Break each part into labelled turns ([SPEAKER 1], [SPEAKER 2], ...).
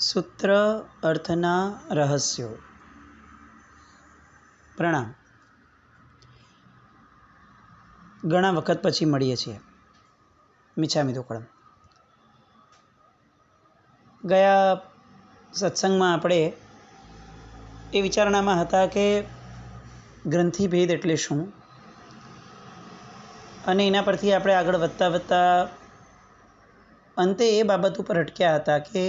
[SPEAKER 1] સૂત્ર અર્થના રહસ્યો. પ્રણામ. ઘણા વખત પછી મળીએ છીએ. મિચ્છામી દુક્કડમ. ગયા સત્સંગમાં આપણે એ વિચારણામાં હતા કે ગ્રંથિભેદ એટલે શું, અને એના પરથી આપણે આગળ વધતા અંતે એ બાબત ઉપર અટક્યા હતા કે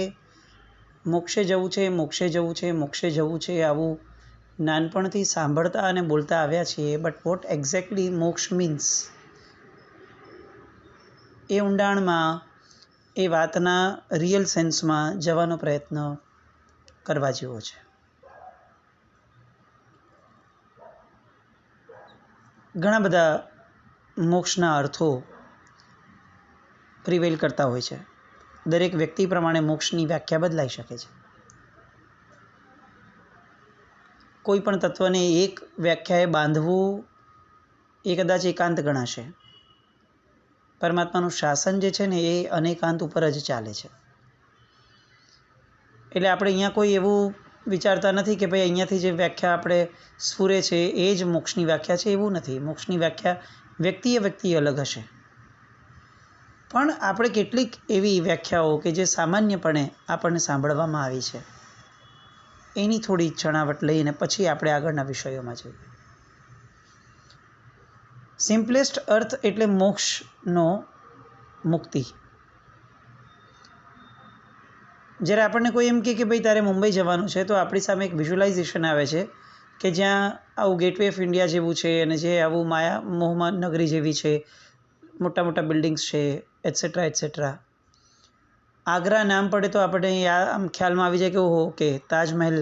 [SPEAKER 1] મોક્ષે જવું છે, મોક્ષે જવું છે, મોક્ષે જવું છે, આવું નાનપણથી સાંભળતા અને બોલતા આવ્યા છીએ. બટ વોટ એક્ઝેક્ટલી મોક્ષ મીન્સ, એ ઊંડાણમાં એ વાતના રિયલ સેન્સમાં જવાનો પ્રયત્ન કરવા જેવો છે. ઘણા બધા મોક્ષના અર્થો પ્રિવેલ કરતા હોય છે. દરેક વ્યક્તિ પ્રમાણે મોક્ષની વ્યાખ્યા બદલાઈ શકે છે. કોઈ પણ તત્વને એક વ્યાખ્યાએ બાંધવું એ કદાચ એકાંત ગણાશે. પરમાત્માનું શાસન જે છે ને એ અનેકાંત ઉપર જ ચાલે છે. એટલે આપણે અહીંયા કોઈ એવું વિચારતા નથી કે ભાઈ અહીંયાથી જે વ્યાખ્યા આપણે સ્ફુરે છે એ જ મોક્ષની વ્યાખ્યા છે. એવું નથી. મોક્ષની વ્યાખ્યા વ્યક્તિએ અલગ હશે, પણ આપણે કેટલીક એવી વ્યાખ્યાઓ કે જે સામાન્યપણે આપણને સાંભળવામાં આવી છે એની થોડી છણાવટ લઈને પછી આપણે આગળના વિષયોમાં જઈએ. સિમ્પલેસ્ટ અર્થ એટલે મોક્ષનો મુક્તિ. જ્યારે આપણને કોઈ એમ કે ભાઈ તારે મુંબઈ જવાનું છે, તો આપણી સામે એક વિઝ્યુલાઇઝેશન આવે છે કે જ્યાં આવું ગેટવે ઓફ ઇન્ડિયા જેવું છે, અને જે આવું માયા મોહમ્મદ નગરી જેવી છે, મોટા મોટા બિલ્ડિંગ્સ છે, એટસેટ્રા એટસેટ્રા. આગ્રા નામ પડે તો આપણે આમ ખ્યાલમાં આવી જાય કે ઓહો, કે તાજમહેલ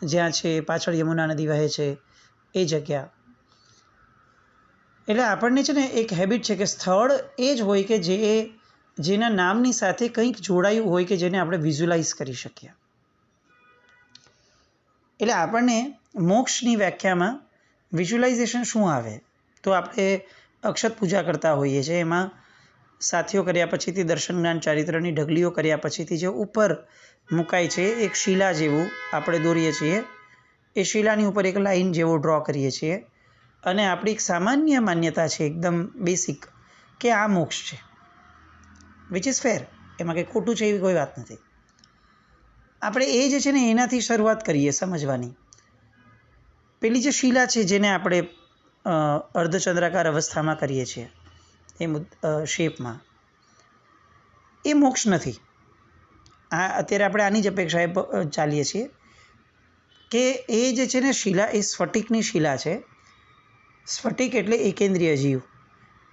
[SPEAKER 1] જ્યાં છે, પાછળ યમુના નદી વહે છે, એ જગ્યા. એટલે આપણને છે ને એક હેબિટ છે કે સ્થળ એ જ હોય કે જેના નામની સાથે કંઈક જોડાયું હોય કે જેને આપણે વિઝ્યુલાઇઝ કરી શકીએ. એટલે આપણને મોક્ષની વ્યાખ્યામાં વિઝ્યુલાઇઝેશન શું આવે, તો આપણે અક્ષત પૂજા કરતા હોઈએ છીએ. એમાં સાથીઓ કર્યા પછીથી, દર્શન જ્ઞાન ચારિત્રની ઢગલીઓ કર્યા પછીથી જે ઉપર મુકાય છે એક શિલા જેવું આપણે દોરીએ છીએ. એ શિલાની ઉપર એક લાઈન જેવો ડ્રો કરીએ છીએ, અને આપણી એક સામાન્ય માન્યતા છે, એકદમ બેસિક, કે આ મોક્ષ છે. વિચ ઇઝ ફેર. એમાં કંઈ ખોટું છે એવી કોઈ વાત નથી. આપણે એ જે છે ને એનાથી શરૂઆત કરીએ સમજવાની. પેલી જે શિલા છે જેને આપણે અર્ધચંદ્રાકાર અવસ્થામાં કરીએ છીએ એ શેપમાં, એ મોક્ષ નથી. અત્યારે આપણે આની જ અપેક્ષાએ ચાલીએ છીએ કે એ જે છે ને શિલા એ સ્ફટિકની શિલા છે. સ્ફટિક એટલે એકેન્દ્રિય જીવ.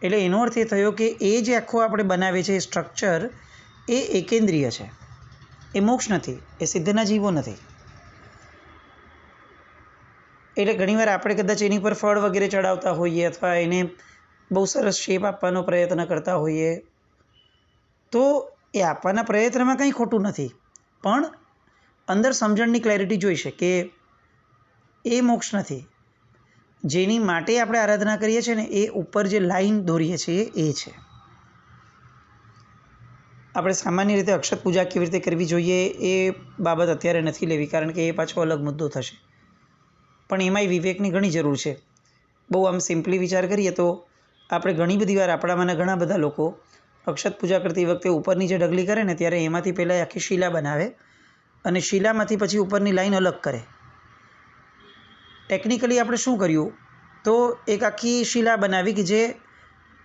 [SPEAKER 1] એટલે એનો અર્થ એ થયો કે એ જે આખું આપણે બનાવીએ છીએ એ સ્ટ્રક્ચર એ એકેન્દ્રિય છે. એ મોક્ષ નથી, એ સિદ્ધના જીવો નથી. એટલે ઘણીવાર આપણે કદાચ એની પર ફળ વગેરે ચડાવતા હોઈએ, અથવા એને બહુ સરસ શેપ આપવાનો પ્રયત્ન કરતા હોઈએ, તો એ આપવાના પ્રયત્નમાં કંઈ ખોટું નથી, પણ અંદર સમજણની ક્લેરિટી જોઈશે કે એ મોક્ષ નથી. જેની માટે આપણે આરાધના કરીએ છીએ ને એ ઉપર જે લાઈન દોરીએ છીએ એ છે. આપણે સામાન્ય રીતે અક્ષત પૂજા કેવી રીતે કરવી જોઈએ એ બાબત અત્યારે નથી લેવી, કારણ કે એ પાછો અલગ મુદ્દો થશે. પણ એમાંય વિવેકની ઘણી જરૂર છે. બહુ આમ સિમ્પલી વિચાર કરીએ તો આપણે ઘણી બધી વાર આપણામાંના ઘણા બધા લોકો અક્ષત પૂજા કરતી વખતે ઉપરની જે ઢગલી કરે ને ત્યારે એમાંથી પહેલાં આખી શિલા બનાવે, અને શિલામાંથી પછી ઉપરની લાઈન અલગ કરે. ટેકનિકલી આપણે શું કર્યું, તો એક આખી શિલા બનાવી કે જે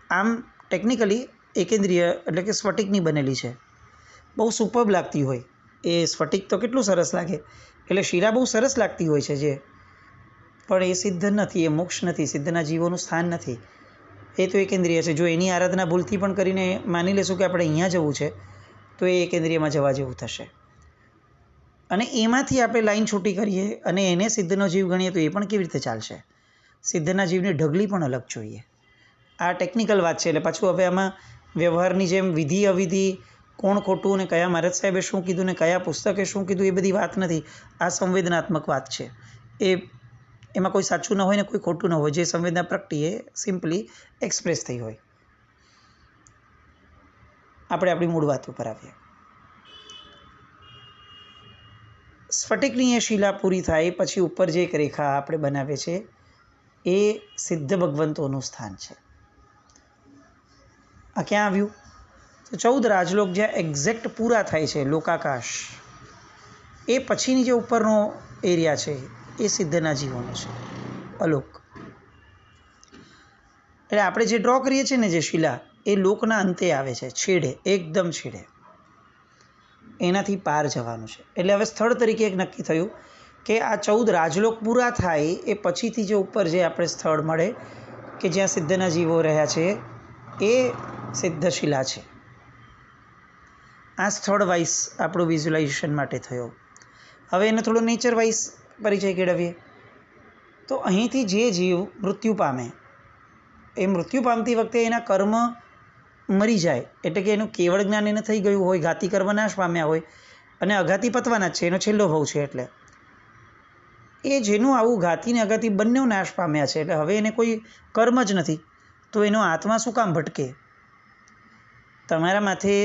[SPEAKER 1] આમ ટેકનિકલી એકેન્દ્રિય એટલે કે સ્ફટિકની બનેલી છે. બહુ સુપર્બ લાગતી હોય. એ સ્ફટિક તો કેટલું સરસ લાગે, એટલે શિલા બહુ સરસ લાગતી હોય છે જે, પણ એ સિદ્ધ નથી, એ મોક્ષ નથી, સિદ્ધના જીવોનું સ્થાન નથી. એ તો એકેન્દ્રિય છે. જો એની આરાધના ભૂલથી પણ કરીને માની લેશું કે આપણે અહીંયા જવું છે, તો એ એકેન્દ્રિયમાં જવા જેવું થશે. અને એમાંથી આપણે લાઈન છૂટી કરીએ અને એને સિદ્ધનો જીવ ગણીએ તો એ પણ કેવી રીતે ચાલશે? સિદ્ધના જીવની ઢગલી પણ અલગ જોઈએ. આ ટેકનિકલ વાત છે. એટલે પાછું હવે આમાં વ્યવહારની જેમ વિધિ અવિધિ, કોણ ખોટું ને કયા મહારાજ સાહેબે શું કીધું ને કયા પુસ્તકે શું કીધું, એ બધી વાત નથી. આ સંવેદનાત્મક વાત છે. એમાં કોઈ સાચું ન હોય ને કોઈ ખોટું ન હોય. જે સંવેદના પ્રગટી એ સિમ્પલી એક્સપ્રેસ થઈ હોય. આપણે આપણી મૂળ વાત ઉપર આવીએ. સ્ફટિકની એ શિલા પૂરી થાય પછી ઉપર જે એક રેખા આપણે બનાવીએ છીએ એ સિદ્ધ ભગવંતોનું સ્થાન છે. આ ક્યાં આવ્યું? તો 14 રાજલોક જ્યાં એક્ઝેક્ટ પૂરા થાય છે, લોકાકાશ, એ પછીની જે ઉપરનો એરિયા છે એ સિદ્ધના જીવોનો છે, અલોક. એટલે આપણે જે ડ્રો કરીએ છીએ ને જે શિલા, એ લોકના અંતે આવે છે, છેડે, એકદમ છેડે, એનાથી પાર જવાનું છે. એટલે હવે સ્થળ તરીકે એક નક્કી થયું કે આ 14 રાજલોક પૂરા થાય એ પછીથી જે ઉપર જે આપણે સ્થળ મળે કે જ્યાં સિદ્ધના જીવો રહ્યા છે એ સિદ્ધશિલા છે. આ સ્થળ વાઇઝ આપણું વિઝ્યુલાઇઝેશન માટે થયો. હવે એને થોડો નેચર વાઇઝ પરિચય કેળવીએ. તો અહીંથી જે જીવ મૃત્યુ પામે એ મૃત્યુ પામતી વખતે એના કર્મ મરી જાય, એટલે કે એનું કેવળ જ્ઞાન એને થઈ ગયું હોય, ઘાતી કર્મ નાશ પામ્યા હોય અને અઘાતી પતવાના જ છે, એનો છેલ્લો ભાવ છે. એટલે એ જેનું આવું ઘાતી ને અઘાતી બંને નાશ પામ્યા છે, એટલે હવે એને કોઈ કર્મ જ નથી, તો એનો આત્મા શું કામ ભટકે? તમારા માથે,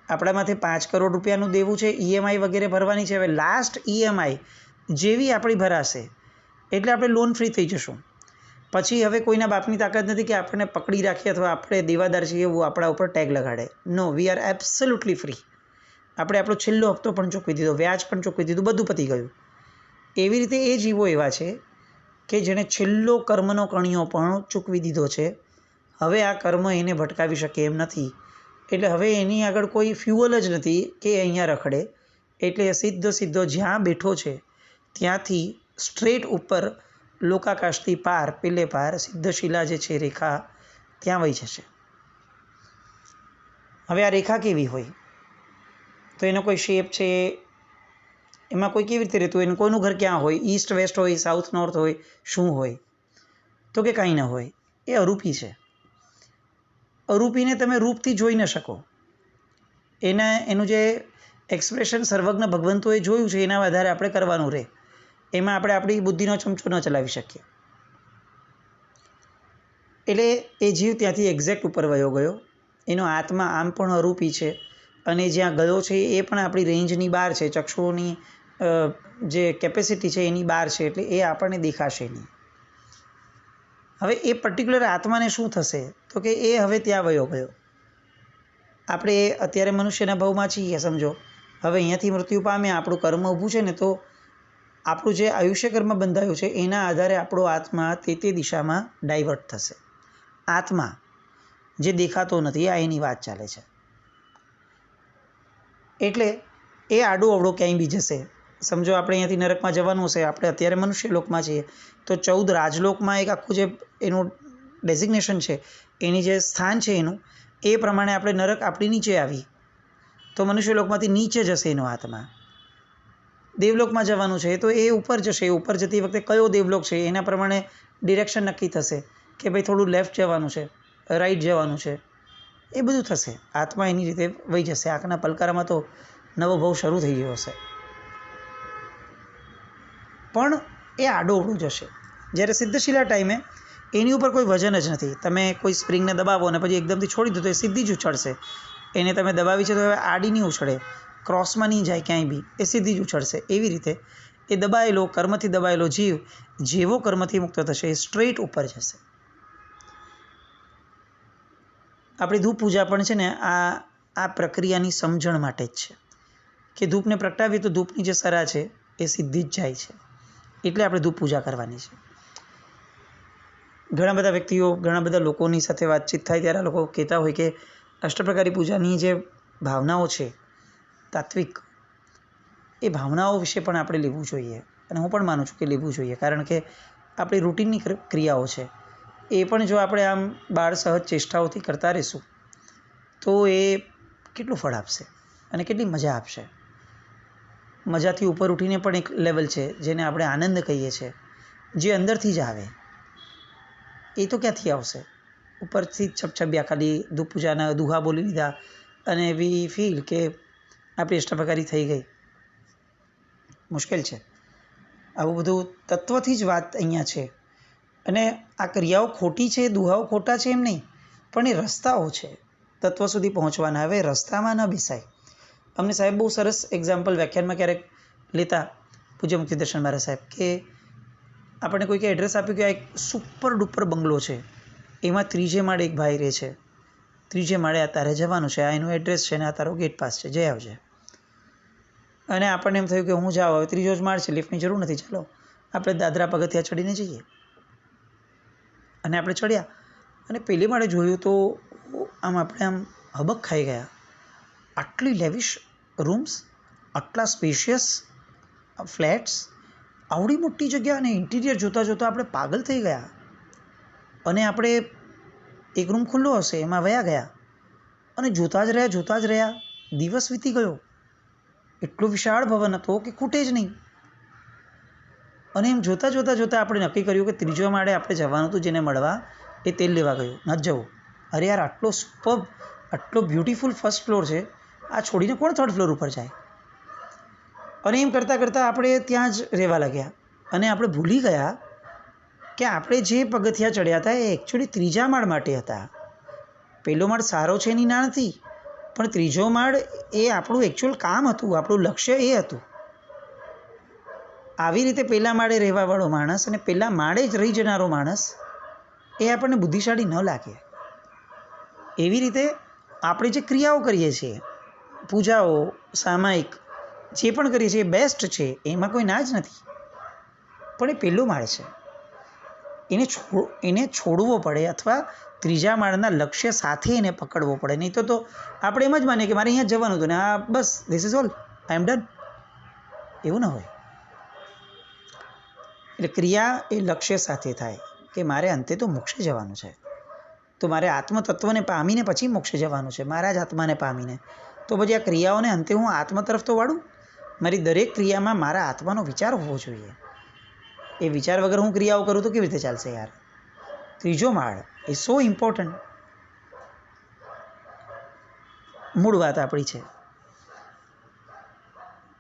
[SPEAKER 1] આપણા માથે 5 કરોડ રૂપિયાનું દેવું છે, EMI વગેરે ભરવાની છે. હવે લાસ્ટ EMI જેવી આપણી ભરાશે એટલે આપણે લોન ફ્રી થઈ જશું. પછી હવે કોઈના બાપની તાકાત નથી કે આપણને પકડી રાખીએ અથવા આપણે દેવાદાર છીએ એવું આપણા ઉપર ટેગ લગાડે. નો, વી આર એબ્સોલ્યુટલી ફ્રી. આપણે આપણો છેલ્લો હપ્તો પણ ચૂકવી દીધો, વ્યાજ પણ ચૂકવી દીધું, બધું પતી ગયું. એવી રીતે એ જીવો એવા છે કે જેણે છેલ્લો કર્મનો કણિયો પણ ચૂકવી દીધો છે. હવે આ કર્મ એને ભટકાવી શકે એમ નથી. એટલે હવે એની આગળ કોઈ ફ્યુઅલ જ નથી કે અહીંયા રખડે. એટલે સીધો જ્યાં બેઠો છે ત્યાંથી સ્ટ્રેટ ઉપર લોકાકાશથી પાર, પેલે પાર સિદ્ધશિલા જે છે રેખા, ત્યાં વહી જશે. હવે આ રેખા કેવી હોય? તો એનો કોઈ શેપ છે, એમાં કોઈ કેવી રીતે રહેતું હોય, એનું કોઈનું ઘર ક્યાં હોય, ઈસ્ટ વેસ્ટ હોય, સાઉથ નોર્થ હોય, શું હોય? તો કે કાંઈ ન હોય, એ અરૂપી છે. અરૂપીને તમે રૂપથી જોઈ ન શકો. એનું જે એક્સપ્રેશન સર્વજ્ઞ ભગવંતોએ જોયું છે એના આધારે આપણે કરવાનું રહે. એમાં આપણે આપણી બુદ્ધિનો ચમચો ન ચલાવી શકીએ. એટલે એ જીવ ત્યાંથી એક્ઝેક્ટ ઉપર વયો ગયો. એનો આત્મા આમ પણ અરૂપી છે અને જ્યાં ગયો છે એ પણ આપણી રેન્જની બહાર છે, ચક્ષુઓની જે કેપેસિટી છે એની બહાર છે, એટલે એ આપણને દેખાશે નહીં. હવે એ પર્ટિક્યુલર આત્માને શું થશે? તો કે એ હવે ત્યાં વયો ગયો. આપણે અત્યારે મનુષ્યના ભાવમાં છીએ, સમજો. હવે અહીંયાથી મૃત્યુ પામે, આપણું કર્મ ઊભું છે ને, તો આપણું જે આયુષ્ય કર્મ બંધાયું છે એના આધારે આપણો આત્મા તે દિશામાં ડાયવર્ટ થશે. આત્મા જે દેખાતો નથી, આ એની વાત ચાલે છે. એટલે એ આડો અવળો ક્યાંય બી જશે. સમજો આપણે અહીંયાથી નરકમાં જવાનું હશે, આપણે અત્યારે મનુષ્ય લોકમાં છીએ, તો 14 રાજલોકમાં એક આખું જે એનું ડેઝિગ્નેશન છે, એની જે સ્થાન છે એનું, એ પ્રમાણે આપણે નરક આપણી નીચે આવી તો મનુષ્ય લોકમાંથી નીચે જશે એનો આત્મા. દેવલોકમાં જવાનું છે તો એ ઉપર જશે. ઉપર જતી વખતે કયો દેવલોક છે એના પ્રમાણે ડિરેક્શન નક્કી થશે કે ભાઈ થોડું લેફ્ટ જવાનું છે, રાઈટ જવાનું છે, એ બધું થશે. આત્મા એની રીતે વહી જશે. આંખના પલકારામાં તો નવો ભાવ શરૂ થઈ ગયો હશે, પણ એ આડો અવળું જશે. જ્યારે સિદ્ધશિલા ટાઈમે એની ઉપર કોઈ વજન જ નથી. તમે કોઈ સ્પ્રિંગને દબાવો અને પછી એકદમથી છોડી દો તો એ સીધી જ ઉછળશે. એને તમે દબાવી છે તો હવે આડી નહીં ઉછળે, ક્રોસમાં નહીં જાય ક્યાંય બી, એ સીધી જ ઉછળશે. એવી રીતે એ દબાયેલો, કર્મથી દબાયેલો જીવ જેવો કર્મથી મુક્ત થશે એ સ્ટ્રેટ ઉપર જશે. આપણી ધૂપ પૂજા પણ છે ને આ પ્રક્રિયાની સમજણ માટે જ છે કે ધૂપને પ્રગટાવીએ તો ધૂપની જે સરા છે એ સીધી જ જાય છે. એટલે આપણે ધૂપ પૂજા કરવાની છે. ઘણા બધા વ્યક્તિઓ, ઘણા બધા લોકોની સાથે વાતચીત થાય ત્યારે આ લોકો કહેતા હોય કે અષ્ટપ્રકારી પૂજાની જે ભાવનાઓ છે તાત્વિક, એ ભાવનાઓ વિશે પણ આપણે લેવું જોઈએ. અને હું પણ માનું છું કે લેવું જોઈએ, કારણ કે આપણી રૂટિનની ક્રિયાઓ છે એ પણ જો આપણે આમ બાળ સહજ ચેષ્ટાઓથી કરતા રહીશું તો એ કેટલું ફળ આપશે અને કેટલી મજા આપશે. મજાથી ઉપર ઉઠીને પણ એક લેવલ છે જેને આપણે આનંદ કહીએ છીએ, જે અંદરથી જ આવે. એ તો ક્યાંથી આવશે? ઉપરથી છબછબિયા ખાલી ધૂપ પૂજાના દુહા બોલી લીધા અને વી ફીલ કે આપણી અષ્ટપ્રકારી થઈ ગઈ. મુશ્કેલ છે. આવું બધું તત્વથી જ વાત અહીંયા છે. અને આ ક્રિયાઓ ખોટી છે, દુહાઓ ખોટા છે એમ નહીં, પણ એ રસ્તાઓ છે તત્વ સુધી પહોંચવાના. હવે રસ્તામાં ન બેસાય. અમને સાહેબ બહુ સરસ એક્ઝામ્પલ વ્યાખ્યાનમાં ક્યારેક લેતા પૂજ્ય મુક્તિદર્શન મહારાજ સાહેબ કે આપણને કોઈકે એડ્રેસ આપ્યું કે આ એક સુપર ડુપર બંગલો છે, એમાં 3જે માળે એક ભાઈ રહે છે, 3જે માળે આ તારે જવાનું છે, આ એનું એડ્રેસ છે ને આ તારો ગેટ પાસ છે, જઈ આવજે. અને આપણને એમ થયું કે હું જાઉં, હવે 3જો જ માળ છે, લિફ્ટની જરૂર નથી, ચાલો આપણે દાદરા પગથિયા ચડીને જઈએ. અને આપણે ચડ્યા અને પહેલી માળે જોયું તો આપણે હબક ખાઈ ગયા. આટલી લેવિશ રૂમ્સ, આટલા સ્પેશિયસ ફ્લેટ્સ, આવડી મોટી જગ્યા અને ઇન્ટિરિયર જોતાં જોતાં આપણે પાગલ થઈ ગયા. અને આપણે એક રૂમ ખુલ્લો હશે એમાં વયા ગયા અને જોતાં જ રહ્યા. દિવસ વીતી ગયો. એટલો વિશાળ ભવન હતો કે ખૂટે જ નહીં. અને એમ જોતાં આપણે નક્કી કર્યું કે 3જો માળે આપણે જવાનું હતું, જેને મળવા એ તેલ લેવા ગયું, નથી જવું. અરે યાર, આટલો સુપર, આટલો બ્યુટિફુલ ફર્સ્ટ ફ્લોર છે, આ છોડીને કોણ 3rd ફ્લોર ઉપર જાય? અને એમ કરતાં આપણે ત્યાં જ રહેવા લાગ્યા. અને આપણે ભૂલી ગયા કે આપણે જે પગથિયા ચડ્યા હતા એ એકચ્યુઅલી 3જા માળ માટે હતા. પહેલો માળ સારો છે એની ના નથી, પણ 3જો માળ એ આપણું એકચ્યુઅલ કામ હતું, આપણું લક્ષ્ય એ હતું. આવી રીતે પહેલા માળે રહેવાવાળો માણસ અને પહેલા માળે જ રહી જનારો માણસ એ આપણને બુદ્ધિશાળી ન લાગે. એવી રીતે આપણે જે ક્રિયાઓ કરીએ છીએ, પૂજાઓ, સામાયિક જે પણ કરીએ છીએ એ બેસ્ટ છે, એમાં કોઈ ના જ નથી. પણ એ પહેલો માળ છે, એને છોડવો પડે અથવા 3જા માળના લક્ષ્ય સાથે એને પકડવો પડે. નહીં તો આપણે એમ જ માનીએ કે મારે અહીંયા જવાનું હતું ને આ બસ, this is all, I am done. એવું ના હોય. એટલે ક્રિયા એ લક્ષ્ય સાથે થાય કે મારે અંતે તો મોક્ષે જવાનું છે, તો મારે આત્મતત્વને પામીને પછી મોક્ષે જવાનું છે, મારા જ આત્માને પામીને. તો પછી આ ક્રિયાઓને અંતે હું આત્મ તરફ તો વાળું. મારી દરેક ક્રિયામાં મારા આત્માનો વિચાર હોવો જોઈએ. એ વિચાર વગર હું ક્રિયાઓ કરું તો કેવી રીતે ચાલશે યાર? 3જો માળ એ સો ઇમ્પોર્ટન્ટ. મૂળ વાત આપણી છે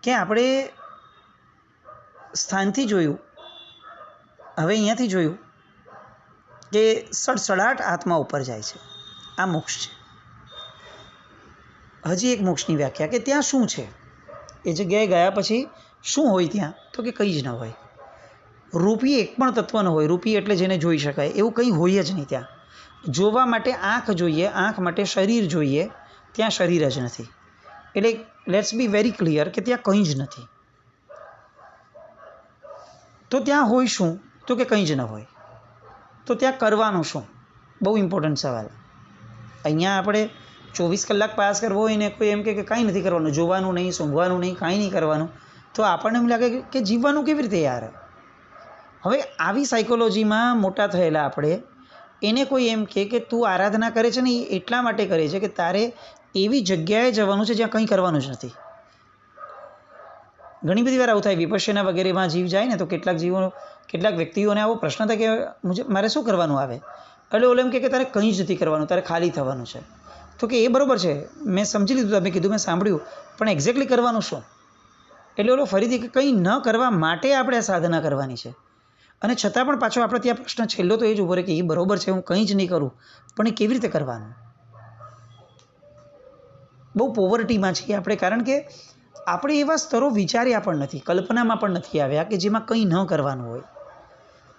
[SPEAKER 1] કે આપણે સ્થાનથી જોયું, હવે અહીંયાથી જોયું કે સડસડાટ આત્મા ઉપર જાય છે, આ મોક્ષ છે. હજી એક મોક્ષની વ્યાખ્યા કે ત્યાં શું છે, એ જગ્યાએ ગયા પછી શું હોય ત્યાં? તો કે કંઈ જ ન હોય. રૂપી એક પણ તત્વ ન હોય. રૂપી એટલે જેને જોઈ શકાય એવું કંઈ હોય જ નહીં ત્યાં. જોવા માટે આંખ જોઈએ, આંખ માટે શરીર જોઈએ, ત્યાં શરીર જ નથી. એટલે લેટ્સ બી વેરી ક્લિયર કે ત્યાં કંઈ જ નથી. તો ત્યાં હોય શું? તો કે કંઈ જ ન હોય. તો ત્યાં કરવાનું શું? બહુ ઇમ્પોર્ટન્ટ સવાલ. અહીંયા આપણે 24 કલાક પાસ કરવો હોય ને કોઈ એમ કે કાંઈ નથી કરવાનું, જોવાનું નહીં, સૂંઘવાનું નહીં, કાંઈ નહીં કરવાનું, તો આપણને એમ લાગે કે જીવવાનું કેવી રીતે યાર? હવે આવી સાયકોલોજીમાં મોટા થયેલા આપણે, એને કોઈ એમ કે તું આરાધના કરે છે ને એ એટલા માટે કરે છે કે તારે એવી જગ્યાએ જવાનું છે જ્યાં કંઈ કરવાનું જ નથી. ઘણી બધી વાર આવું થાય. વિપશ્યના વગેરેમાં જીવ જાય ને તો કેટલાક વ્યક્તિઓને આવો પ્રશ્ન થાય કે મારે શું કરવાનું આવે? એટલે ઓલો એમ કે તારે કંઈ જ નથી કરવાનું, તારે ખાલી થવાનું છે. તો કે એ બરાબર છે, મેં સમજી લીધું, તમે કીધું, મેં સાંભળ્યું, પણ એક્ઝેક્ટલી કરવાનું શું? એટલે ઓલો ફરીથી કે કંઈ ન કરવા માટે આપણે આ સાધના કરવાની છે. અને છતાં પણ પાછો આપણે ત્યાં પ્રશ્ન છેલ્લો તો એ જ ઉભો રહે કે એ બરાબર છે, હું કંઈ જ નહીં કરું, પણ એ કેવી રીતે કરવાનું? બહુ પોવર્ટીમાં છીએ આપણે, કારણ કે આપણે એવા સ્તરો વિચાર્યા પણ નથી, કલ્પનામાં પણ નથી આવ્યા કે જેમાં કંઈ ન કરવાનું હોય.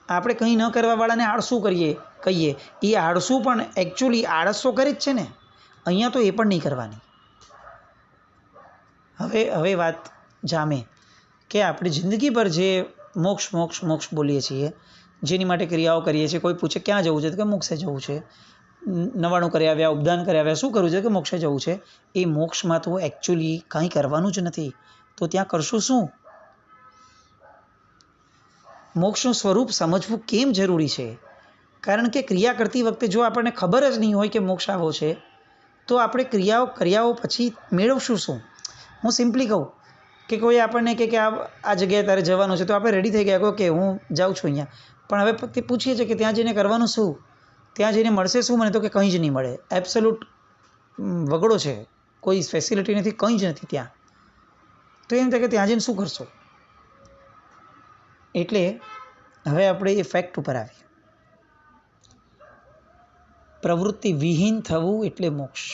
[SPEAKER 1] આપણે કંઈ ન કરવાવાળાને આળસુ કહીએ. એ આળસુ પણ એકચ્યુઅલી આળસ તો કરે જ છે ને. અહીંયા તો એ પણ નહીં કરવાની. હવે વાત જામે કે આપણે જિંદગીભર જે મોક્ષ બોલીએ છીએ, જેની માટે ક્રિયાઓ કરીએ છીએ. કોઈ પૂછે ક્યાં જવું છે તો કે મોક્ષે જવું છે, નવાણું કરી આવ્યા, ઉપદાન કરી આવ્યા, શું કરવું છે કે મોક્ષે જવું છે. એ મોક્ષમાં તો એકચ્યુઅલી કંઈ કરવાનું જ નથી. તો ત્યાં કરશું શું? મોક્ષનું સ્વરૂપ સમજવું કેમ જરૂરી છે? કારણ કે ક્રિયા કરતી વખતે જો આપણને ખબર જ નહીં હોય કે મોક્ષ આવો છે, તો આપણે ક્રિયાઓ પછી મેળવશું શું? હું સિમ્પલી કહું કે કોઈ આપણને કે આ જગ્યાએ તારે જવાનું છે, તો આપણે રેડી થઈ ગયા કે હું જાઉં છું અહીંયા, પણ હવે તે પૂછીએ છીએ કે ત્યાં જઈને કરવાનું શું, ત્યાં જઈને મળશે શું મને? તો કે કંઈ જ નહીં મળે, એબ્સોલ્યુટ વગડો છે, કોઈ ફેસિલિટી નથી, કંઈ જ નથી ત્યાં. તો એમ થાય કે ત્યાં જઈને શું કરશો? એટલે હવે આપણે એ ફેક્ટ ઉપર આવીએ. પ્રવૃત્તિ વિહીન થવું એટલે મોક્ષ.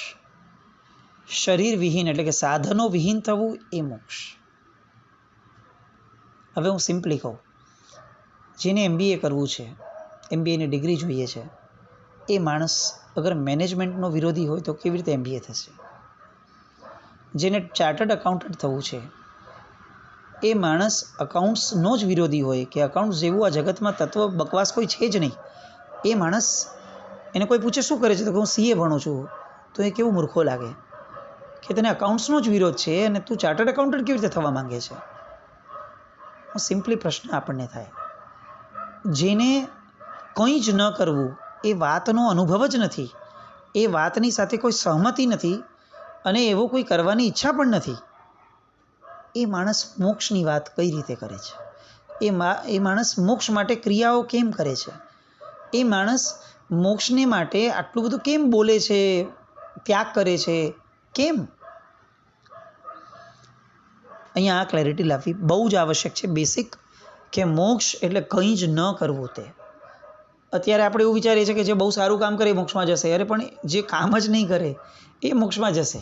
[SPEAKER 1] શરીર વિહીન એટલે કે સાધનો વિહીન થવું એ મોક્ષ. હવે હું સિમ્પલી કહું, જેને MBA કરવું છે, MBAની ડિગ્રી જોઈએ છે, એ માણસ અગર મેનેજમેન્ટનો વિરોધી હોય તો કેવી રીતે MBA થશે? જેને ચાર્ટર્ડ એકાઉન્ટન્ટ થવું છે, એ માણસ અકાઉન્ટ્સનો જ વિરોધી હોય કે અકાઉન્ટ્સ જેવું આ જગતમાં તત્વ બકવાસ કોઈ છે જ નહીં, એ માણસ, એને કોઈ પૂછે શું કરે છે તો હું CA ભણું છું, તો એ કેવું મૂર્ખો લાગે કે તને અકાઉન્ટ્સનો જ વિરોધ છે અને તું ચાર્ટર્ડ એકાઉન્ટન્ટ કેવી રીતે થવા માંગે છે? સિમ્પલી પ્રશ્ન આપણને થાય, જેને કંઈ જ ન કરવું એ વાતનો અનુભવ જ નથી, એ વાતની સાથે કોઈ સહમતિ નથી અને એવો કોઈ કરવાની ઈચ્છા પણ નથી, એ માણસ મોક્ષની વાત કઈ રીતે કરે છે? એ માણસ મોક્ષ માટે ક્રિયાઓ કેમ કરે છે? એ માણસ મોક્ષને માટે આટલું બધું કેમ બોલે છે, ત્યાગ કરે છે, કેમ? અહીંયા આ ક્લેરિટી લાવવી બહુ જ આવશ્યક છે, બેસિક, કે મોક્ષ એટલે કંઈ જ ન કરવું તે. અત્યારે આપણે એવું વિચારીએ છીએ કે જે બહુ સારું કામ કરે એ મોક્ષમાં જશે. અરે પણ જે કામ જ નહીં કરે એ મોક્ષમાં જશે.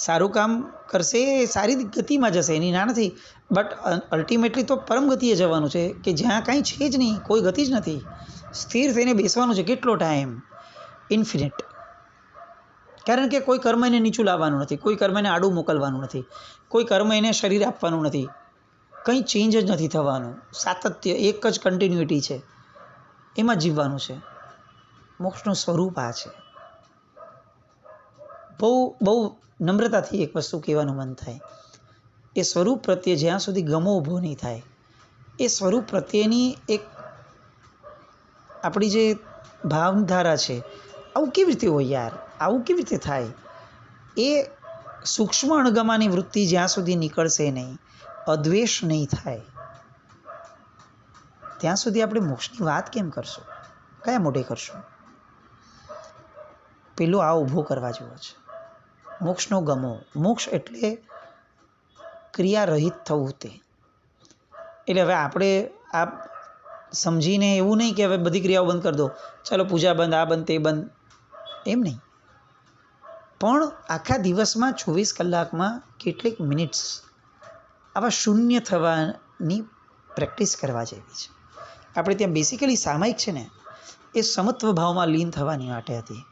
[SPEAKER 1] સારું કામ કરશે એ સારી ગતિમાં જશે, એની ના નથી, બટ અલ્ટિમેટલી તો પરમ ગતિએ જવાનું છે કે જ્યાં કાંઈ છે જ નહીં, કોઈ ગતિ જ નથી, સ્થિર થઈને બેસવાનું છે. કેટલો ટાઈમ? ઇન્ફિનિટ. કારણ કે કોઈ કર્મ એને નીચું લાવવાનું નથી, કોઈ કર્મ એને આડું મોકલવાનું નથી, કોઈ કર્મ એને શરીર આપવાનું નથી, કંઈ ચેન્જ જ નથી થવાનું, સાતત્ય, એક જ કન્ટિન્યુટી છે, એમાં જીવવાનું છે. મોક્ષનું સ્વરૂપ આ છે. બહુ બહુ નમ્રતાથી એક વસ્તુ કહેવાનું મન થાય, એ સ્વરૂપ પ્રત્યે જ્યાં સુધી ગમો ઊભો નહીં થાય, એ સ્વરૂપ પ્રત્યેની એક આપણી જે ભાવધારા છે, આવું કેવી રીતે હોય યાર, આવું કેવી રીતે થાય? એ સૂક્ષ્મ અણગમાની વૃત્તિ જ્યાં સુધી નીકળશે નહીં, અદ્વેષ નહીં થાય, ત્યાં સુધી આપણે મોક્ષની વાત કેમ કરશું? કયા મોઢે કરશું? પેલો આ ઊભો કરવા જેવો છે, મોક્ષનો ગમો. મોક્ષ એટલે ક્રિયારહિત થવું તે. એટલે હવે આપણે આ સમજીને એવું નહીં કે હવે બધી ક્રિયાઓ બંધ કરી દો, ચાલો પૂજા બંધ, આ બંધ, તે બંધ, એમ નહીં, પણ આખા દિવસમાં 24 કલાકમાં કેટલીક મિનિટ્સ આવા શૂન્ય થવાની પ્રેક્ટિસ કરવા જેવી છે. આપણે ત્યાં બેસિકલી સામાયિક છે ને, એ સમત્વ ભાવમાં લીન થવાની માટે હતી.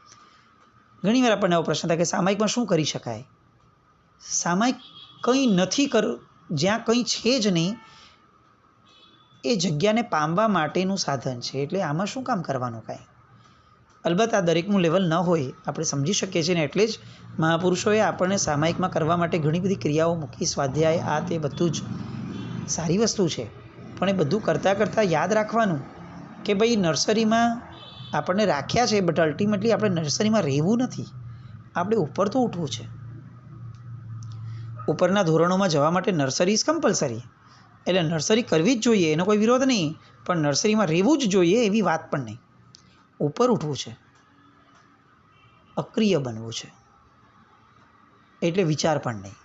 [SPEAKER 1] ઘણીવાર આપણને એવો પ્રશ્ન થાય કે સામાયિકમાં શું કરી શકાય? સામાયિક કંઈ નથી જ્યાં કંઈ છે જ નહીં એ જગ્યાને પામવા માટેનું સાધન છે. એટલે આમાં શું કામ કરવાનું કાંઈ? અલબત્ત આ દરેકનું લેવલ ન હોય, આપણે સમજી શકીએ છીએ ને, એટલે જ મહાપુરુષોએ આપણને સામાયિકમાં કરવા માટે ઘણી બધી ક્રિયાઓ મૂકી, સ્વાધ્યાય, આ તે બધું જ સારી વસ્તુ છે. પણ એ બધું કરતાં કરતાં યાદ રાખવાનું કે ભાઈ નર્સરીમાં આપણને રાખ્યા છે, બટ અલ્ટિમેટલી આપણે નર્સરીમાં રહેવું નથી, આપણે ઉપર તો ઉઠવું છે. ઉપરના ધોરણોમાં જવા માટે નર્સરી ઇઝ કમ્પલસરી, એટલે નર્સરી કરવી જ જોઈએ, એનો કોઈ વિરોધ નહીં, પણ નર્સરીમાં રહેવું જ જોઈએ એવી વાત પણ નહીં. ઉપર ઉઠવું છે, અક્રિય બનવું છે, એટલે વિચાર પણ નહીં,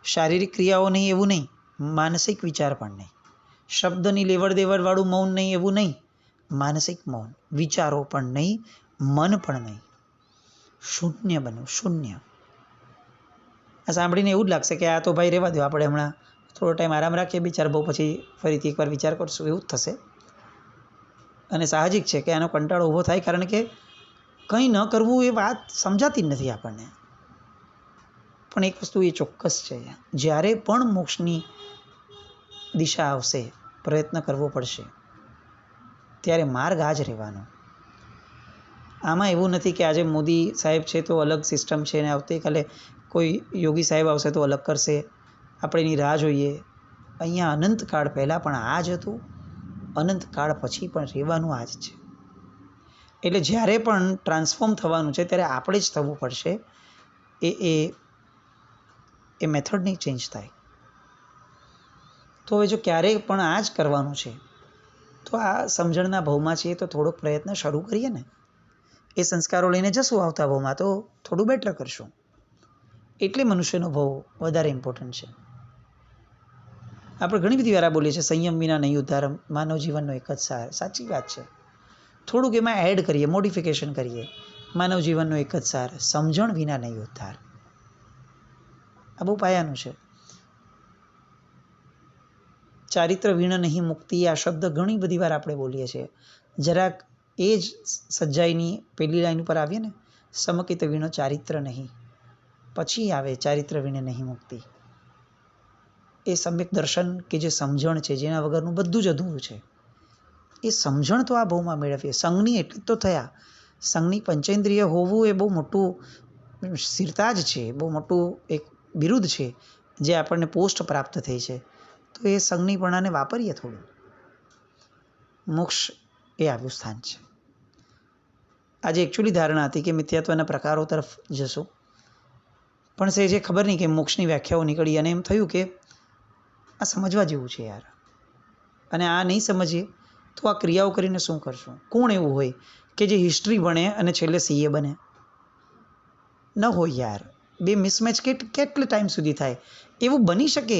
[SPEAKER 1] શારીરિક ક્રિયાઓ નહીં એવું નહીં, માનસિક વિચાર પણ નહીં, શબ્દની લેવડ દેવડવાળું મૌન નહીં એવું નહીં, માનસિક મૌન, વિચારો પણ નહીં, મન પણ નહીં, શૂન્ય બનવું, શૂન્ય. આ સાંભળીને એવું જ લાગશે કે આ તો ભાઈ રહેવા દો, આપણે હમણાં થોડો ટાઈમ આરામ રાખીએ, બિચાર બહુ પછી ફરીથી એકવાર વિચાર કરશું, એવું જ થશે. અને સાહજિક છે કે આનો કંટાળો ઊભો થાય, કારણ કે કંઈ ન કરવું એ વાત સમજાતી જ નથી આપણને. પણ એક વસ્તુ એ ચોક્કસ છે, જ્યારે પણ મોક્ષની દિશા આવશે, પ્રયત્ન કરવો પડશે, ત્યારે માર્ગ આ જ રહેવાનો. આમાં એવું નથી કે આજે મોદી સાહેબ છે તો અલગ સિસ્ટમ છે, ને આવતીકાલે કોઈ યોગી સાહેબ આવશે તો અલગ કરશે, આપણે એની રાહ જોઈએ. અહીંયા અનંતકાળ પહેલાં પણ આ જ હતું, અનંતકાળ પછી પણ રહેવાનું આ જ છે. એટલે જ્યારે પણ ટ્રાન્સફોર્મ થવાનું છે ત્યારે આપણે જ થવું પડશે. એ મેથડ નહીં ચેન્જ થાય. તો હવે જો ક્યારેય પણ આ જ કરવાનું છે, તો આ સમજણના ભાવમાં છીએ તો થોડોક પ્રયત્ન શરૂ કરીએ ને. એ સંસ્કારો લઈને જશું આવતા ભાવમાં તો થોડું બેટર કરશું. એટલે મનુષ્યનો ભાવ વધારે ઇમ્પોર્ટન્ટ છે. આપણે ઘણી બધી વાર બોલીએ છીએ સંયમ વિના નહીં ઉદ્ધાર, માનવ જીવનનો એક જ સાર. સાચી વાત છે. થોડુંક એમાં એડ કરીએ, મોડિફિકેશન કરીએ. માનવ જીવનનો એક જ સાર, સમજણ વિના નહીં ઉદ્ધાર. આ બહુ પાયાનું છે. ચારિત્ર વિણ નહીં મુક્તિ આ શબ્દ ઘણી બધી વાર આપણે બોલીએ છીએ. જરાક એ જ સજ્જાઈની પહેલી લાઈન ઉપર આવીએ ને, સમકિત વિણો ચારિત્ર નહીં, પછી આવે ચારિત્ર વિણે નહીં મુક્તિ. એ સમ્યક દર્શન કે જે સમજણ છે, જેના વગરનું બધું જ અધૂરું છે, એ સમજણ તો આ ભાવમાં મેળવીએ. સંઘની એટલી તો થયા. સંઘની પંચેન્દ્રિય હોવું એ બહુ મોટું સિરતાજ છે, બહુ મોટું એક બિરુદ છે જે આપણને પોસ્ટ પ્રાપ્ત થઈ છે. તો એ સંઘનીપણાને વાપરીએ થોડું. મોક્ષ એ આવ્યું સ્થાન છે. આજે એકચ્યુઅલી ધારણા હતી કે મિથ્યાત્વના પ્રકારો તરફ જશું, પણ જે ખબર નહીં કે મોક્ષની વ્યાખ્યાઓ નીકળી અને એમ થયું કે આ સમજવા જેવું છે યાર, અને આ નહીં સમજીએ તો આ ક્રિયાઓ કરીને શું કરશું? કોણ એવું હોય કે જે હિસ્ટ્રી ભણે અને છેલ્લે સીએ બને? ન હોય યાર. બે મિસમેચ કેટલે ટાઈમ સુધી થાય? એવું બની શકે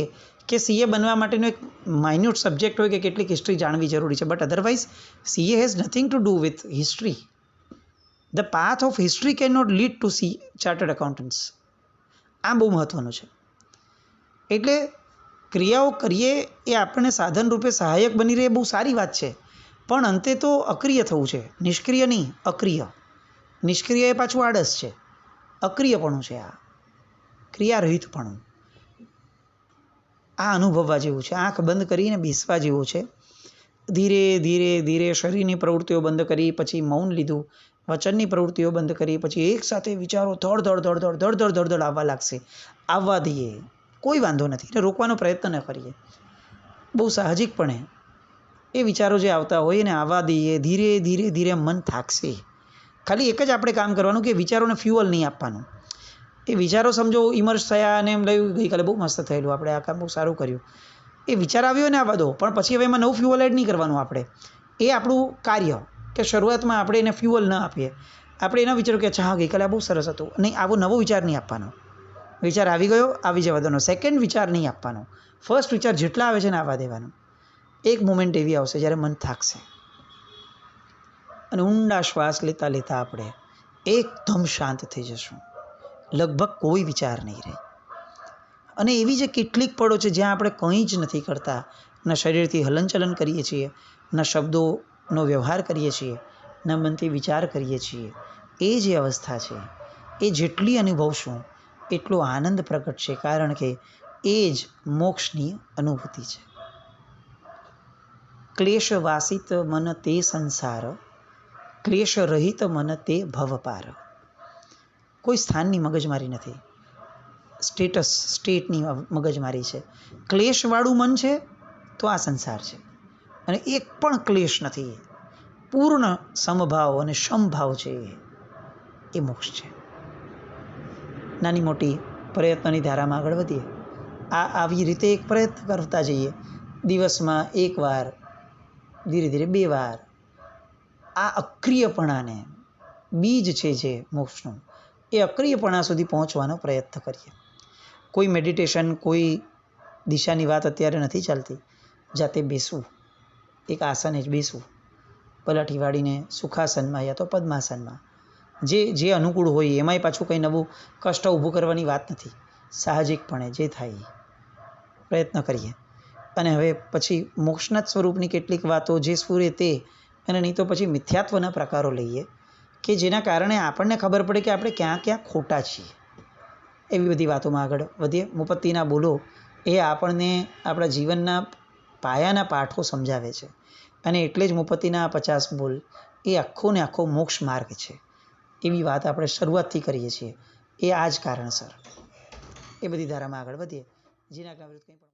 [SPEAKER 1] કે સીએ બનવા માટેનો એક માઇન્યુટ સબ્જેક્ટ હોય કે કેટલીક હિસ્ટ્રી જાણવી જરૂરી છે, but otherwise CA has nothing to do with history. The path of history can not lead to chartered accountants. આ બહુ મહત્ત્વનું છે. એટલે ક્રિયાઓ કરીએ એ આપણને સાધન રૂપે સહાયક બની રહે, બહુ સારી વાત છે, પણ અંતે તો અક્રિય થવું છે. નિષ્ક્રિય નહીં, અક્રિય. નિષ્ક્રિય એ પાછું આળસ છે, અક્રિયપણું છે. આ ક્રિયારહિતપણું, આ અનુભવવા જેવું છે. આંખ બંધ કરીને બેસવા જેવું છે. ધીરે ધીરે ધીરે શરીરની પ્રવૃત્તિઓ બંધ કરી, પછી મૌન લીધું, વચનની પ્રવૃત્તિઓ બંધ કરી, પછી એકસાથે વિચારો ધડ ધડ ધડ ધડ ધડ ધડ ધડ ધડ આવવા લાગશે. આવવા દઈએ, કોઈ વાંધો નથી. એને રોકવાનો પ્રયત્ન ન કરીએ. બહુ સાહજિકપણે એ વિચારો જે આવતા હોય એને આવવા દઈએ. ધીરે ધીરે ધીરે મન થાકશે. ખાલી એક જ આપણે કામ કરવાનું કે વિચારોને ફ્યુઅલ નહીં આપવાનું. એ વિચારો સમજો ઇમર્સ થયા અને એમ લાગ્યું ગઈકાલે બહુ મસ્ત થયેલું, આપણે આ કામ બહુ સારું કર્યું. એ વિચાર આવ્યો ને આવવા દો, પણ પછી હવે એમાં નવું ફ્યુઅલ એડ નહીં કરવાનું આપણે. એ આપણું કાર્ય કે શરૂઆતમાં આપણે એને ફ્યુઅલ ન આપીએ. આપણે એના વિચારો કે અચ્છા હા ગઈકાલે આ બહુ સરસ હતું, નહીં, આવો નવો વિચાર નહીં આપવાનો. વિચાર આવી ગયો, આવી જવા દેવાનો. સેકન્ડ વિચાર નહીં આપવાનો. ફર્સ્ટ વિચાર જેટલા આવે છે ને આવવા દેવાનું. એક મોમેન્ટ એવી આવશે જ્યારે મન થાકશે અને ઊંડા શ્વાસ લેતા લેતા આપણે એકદમ શાંત થઈ જશું. લગભગ કોઈ વિચાર નહીં રહે. અને એવી જે કેટલીક પળો છે જ્યાં આપણે કંઈ જ નથી કરતા, ના શરીરથી હલનચલન કરીએ છીએ, ના શબ્દોનો વ્યવહાર કરીએ છીએ, ના મનથી વિચાર કરીએ છીએ, એ જે અવસ્થા છે એ જેટલી અનુભવશું એટલો આનંદ પ્રગટ છે, કારણ કે એ જ મોક્ષની અનુભૂતિ છે. ક્લેશ વાસિત મન તે સંસાર, ક્લેશ રહિત મન તે ભવપાર. કોઈ સ્થાનની મગજમારી નથી, સ્ટેટની મગજમારી છે. ક્લેશવાળું મન છે તો આ સંસાર છે, અને એક પણ ક્લેશ નથી. પૂર્ણ સમભાવ અને સમભાવ છે, એ મોક્ષ છે. નાની મોટી પ્રયત્નની ધારામાં આગળ વધીએ. આવી રીતે એક પ્રયત્ન કરતા જઈએ. દિવસમાં એકવાર, ધીરે ધીરે 2 વાર. આ અક્રિયપણાને, બીજ છે જે મોક્ષનું, એ અક્રિયપણા સુધી પહોંચવાનો પ્રયત્ન કરીએ. કોઈ મેડિટેશન, કોઈ દિશાની વાત અત્યારે નથી ચાલતી. જાતે બેસવું, એક આસને જ બેસવું, પલાઠી વાળીને સુખાસનમાં યા તો પદ્માસનમાં, જે અનુકૂળ હોય. એમાંય પાછું કંઈ નવું કષ્ટ ઊભું કરવાની વાત નથી. સાહજિકપણે જે થાય પ્રયત્ન કરીએ. અને હવે પછી મોક્ષના સ્વરૂપની કેટલીક વાતો જે સ્ફુરે તે, અને નહીં તો પછી મિથ્યાત્વના પ્રકારો લઈએ કે જેના કારણે આપણને ખબર પડે કે આપણે ક્યાં ક્યાં ખોટા છીએ. એવી બધી વાતોમાં આગળ વધીએ. મુપત્તિના બોલો એ આપણને આપણા જીવનના પાયાના પાઠો સમજાવે છે, અને એટલે જ મુપત્તિના 50 બોલ એ આખો ને આખો મોક્ષ માર્ગ છે. એવી વાત આપણે શરૂઆતથી કરીએ છીએ. એ આ જ કારણસર. એ બધી ધારામાં આગળ વધીએ. જેના કારણે કંઈ પણ